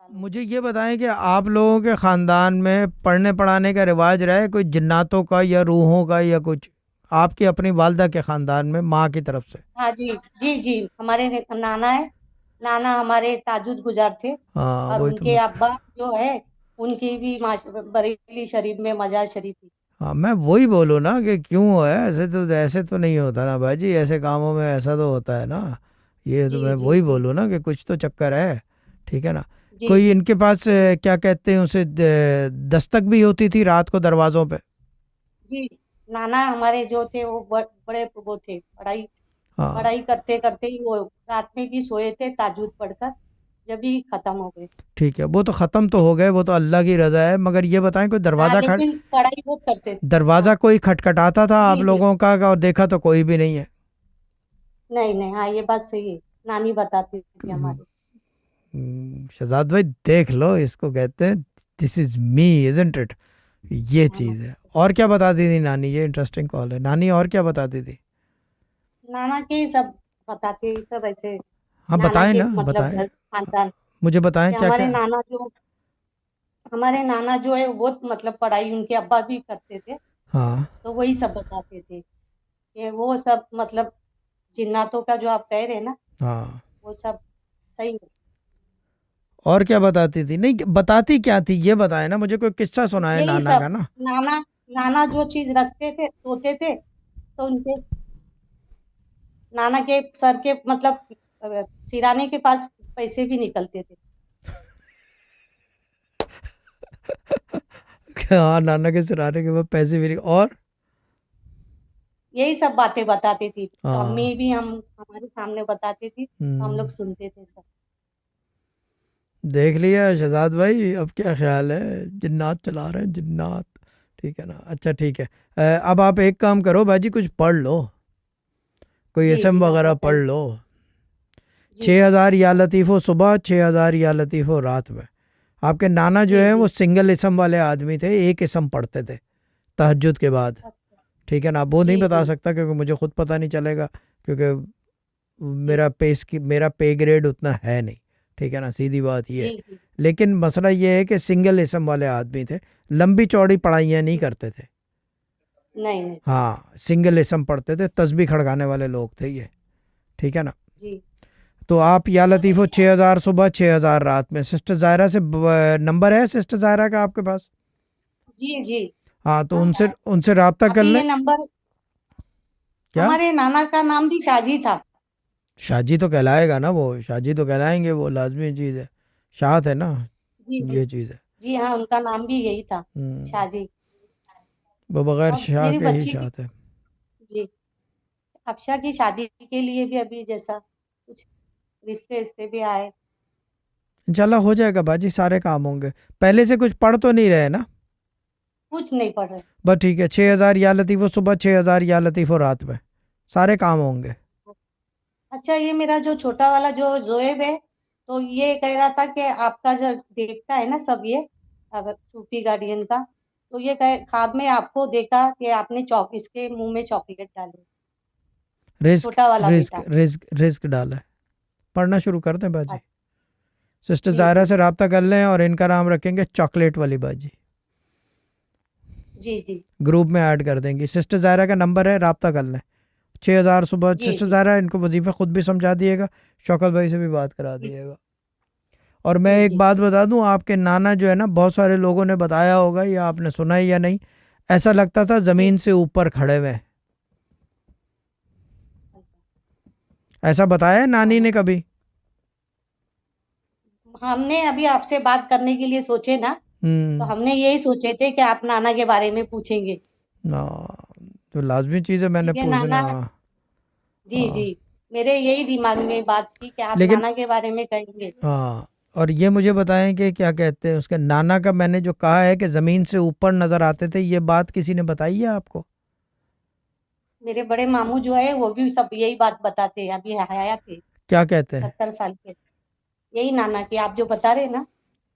सालों से। मुझे ये बताएं कि आप लोगों के ख़ानदान में पढ़ने पढ़ाने का रिवाज रहा है कोई जिन्नातों का या रूहों का या कुछ, आपकी अपनी वालदा के ख़ानदान में माँ की तरफ से? हाँ जी, जी जी, हमारे नाना है, नाना हमारे ताजुद गुजार थे। हाँ और वही तो उनके मैं। अब्बा जो है, उनकी भी बरेली शरीफ में मजार शरीफ थी। हाँ मैं वही बोलूँ ना कि क्यों है, ऐसे तो नहीं होता ना भाजी, ऐसे कामों में ऐसा तो होता है ना। ये तो जी मैं जी वही जी बोलूँ ना कि कुछ तो चक्कर है। ठीक है ना। जी कोई जी इनके पास क्या कहते हैं उसे, दस्तक भी होती थी रात को दरवाज़ों पे? जी। नाना हमारे जो थे वो बड़े वो थे, पढ़ाई हाँ पढ़ाई करते करते ही वो रात में भी सोए थे ताजुद पढ़कर, जब भी खत्म हो गए। ठीक है, वो तो ख़त्म तो हो गए, वो तो अल्लाह की रज़ा है, मगर ये बताएं कोई हाँ, दरवाज़ा खट लेकिन पढ़ाई बहुत करते थे। दरवाज़ा हाँ कोई खटखटाता था आप जी जी। लोगों का, और देखा तो कोई भी नहीं है? नहीं नहीं, हाँ ये बात सही है, नानी बताती थी हमारी। शहजाद भाई देख लो, इसको कहते हैं this is me, isn't it? ये हाँ, चीज़ है। और क्या बताती थी नानी? ये इंटरेस्टिंग कॉल है। नानी और क्या बताती थी? नाना के सब बताते ही सब ऐसे। हाँ नाना बताएं के ना, मतलब बताएं। घर खानदान मुझे बताएं के क्या क्या। हमारे नाना जो है वो बहुत मतलब पढ़ाई उनके अब्बा भी करते थे। हाँ तो वही सब बताते थे कि वो सब मतलब जिन्नातों का जो आप कह रहे हैं ना, हाँ। वो सब सही है। और क्या बताती थी? नहीं बताती क्या थी ये बताएं ना, मुझे कोई किस्सा सुनाए यही नाना सब। का ना। नाना नाना जो चीज रखते थे सोते थे, तो उनके नाना के सर के मतलब सिराने के पास पैसे भी निकलते थे। हाँ नाना के सिराने के बाद पैसे भी और। यही सब बातें बताती थी, तो हाँ। अम्मी भी हम हमारे सामने बताती थी, तो हम लोग हम्म। सुनते थे सब। देख लिया शहजाद भाई, अब क्या ख्याल है? जिन्नात चला रहे हैं जिन्नात। ठीक है ना, अच्छा ठीक है। अब आप एक काम करो बाजी, कुछ पढ़ लो, कोई जी इसम जी, आप वगैरह पढ़ बताइए। लो। जी छः हजार या लतीफ़ो सुबह, 6,000 या लतीफ़ो रात में। आपके नाना जो जी है वो जी। सिंगल इसम वाले आदमी थे, एक इसम पढ़ते थे तहज्जुद के बाद। अच्छा। ठीक है ना, अब वो नहीं जी बता जी सकता क्योंकि मुझे खुद पता नहीं चलेगा, क्योंकि जी मेरा पे ग्रेड उतना है नहीं। ठीक है ना, सीधी बात ये जी है। जी लेकिन मसला ये है कि सिंगल इसम वाले आदमी थे, लंबी चौड़ी पढ़ाइयाँ नहीं जी। करते थे। नहीं नहीं। हाँ सिंगल इसम पढ़ते थे, तस्बीह खड़काने वाले लोग थे ये। ठीक है ना। जी तो आप या लतीफ़ो 6,000 सुबह, 6,000 रात में। सिस्टर ज़ायरा से नंबर है सिस्टर ज़ायरा का आपके पास? जी जी। हाँ तो हाँ, उनसे उनसे रब्ता कर अभी लें। ये नंबर, क्या? हमारे नाना का नाम भी शाजी था। शाजी तो कहलाएगा ना, वो शाजी तो कहलाएंगे, वो लाजमी चीज़ है। शाद है ना, जी जी ये चीज़ है। जी, हाँ उनका नाम भी यही था, हम्म। शाजी। वो बगैर और शाह मेरी के ही बच्ची की, शाद है। जी, अक्षा की शादी के लिए भी अभी जैसा कुछ रिश्ते रिश्ते भी आए। इंशाल्लाह हो जाएगा बाजी, सारे काम होंगे। पहले से कुछ पढ़ तो नहीं रहे ना? कुछ नहीं पढ़ रहे। बस ठीक है, 6,000 या लतीफ़ो सुबह, 6,000 या लतीफ़ो रात में, सारे काम होंगे। अच्छा, ये मेरा जो छोटा वाला जो जोएब है, तो ये कह रहा था कि आपका जो देखता है ना सब ये, अगर सूफी गार्डियन का, तो ये ख्वाब में आपको देखा कि आपने चौक इसके मुंह में चॉकलेट डाले। रिस्क छोटा वाला रिस्क बेटा। रिस्क रिस्क डाला है। पढ़ना शुरू कर दें बाजी। अच्छा, सिस्टर जी ज़ायरा जी से रब्ता कर लें और इनका नाम रखेंगे चॉकलेट वाली बाजी। जी जी ग्रुप में ऐड कर देंगे। सिस्टर ज़ायरा का नंबर है, रब्ता कर लें। 6,000 सुबह। जी सिस्टर जी ज़ायरा इनको वजीफ़ा खुद भी समझा दिएगा, शौकत भाई से भी बात करा जी दिएगा। और मैं जी एक जी। बात बता दूं, आपके नाना जो है ना, बहुत सारे लोगों ने बताया होगा या आपने सुना है या नहीं, ऐसा लगता था जी। ज़मीन से ऊपर खड़े हुए हैं। ऐसा बताया है नानी हाँ, ने कभी? हमने अभी आपसे बात करने के लिए सोचे ना, तो हम्म। हमने यही सोचे थे कि आप नाना के बारे में पूछेंगे। ना, तो लाजमी चीज़ है, मैंने ठीक है पूछना। नाना। जी जी, हाँ। मेरे यही दिमाग में बात थी कि आप लेकिन नाना के बारे में कहेंगे। हाँ, और ये मुझे बताएं कि क्या कहते हैं उसके नाना का, मैंने जो कहा है कि ज़मीन से ऊपर नज़र आते थे, ये बात किसी ने बताई है आपको? मेरे बड़े मामू जो है वो भी सब यही बात बताते हैं, अभी हयात थे, क्या कहते हैं? 70 साल के। यही नाना की आप जो बता रहे हैं ना,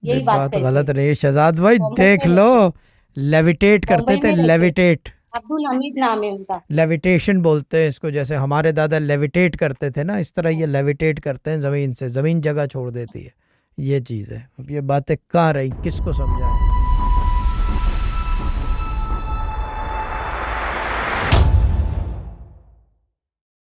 ये यही बात बात कहते गलत हैं। नहीं है शहजाद भाई, बॉम्बे देख में लो। रहते हैं। लेविटेट करते बॉम्बे थे, में रहते हैं। लेविटेट। अब्दुल हमीद नाम है उनका। लेविटेशन बोलते हैं इसको, जैसे हमारे दादा लेविटेट करते थे ना, इस तरह ये लेविटेट करते हैं ज़मीन से, ज़मीन जगह छोड़ देती है। ये चीज़ है। अब ये बातें कहाँ रही, किसको समझाएं।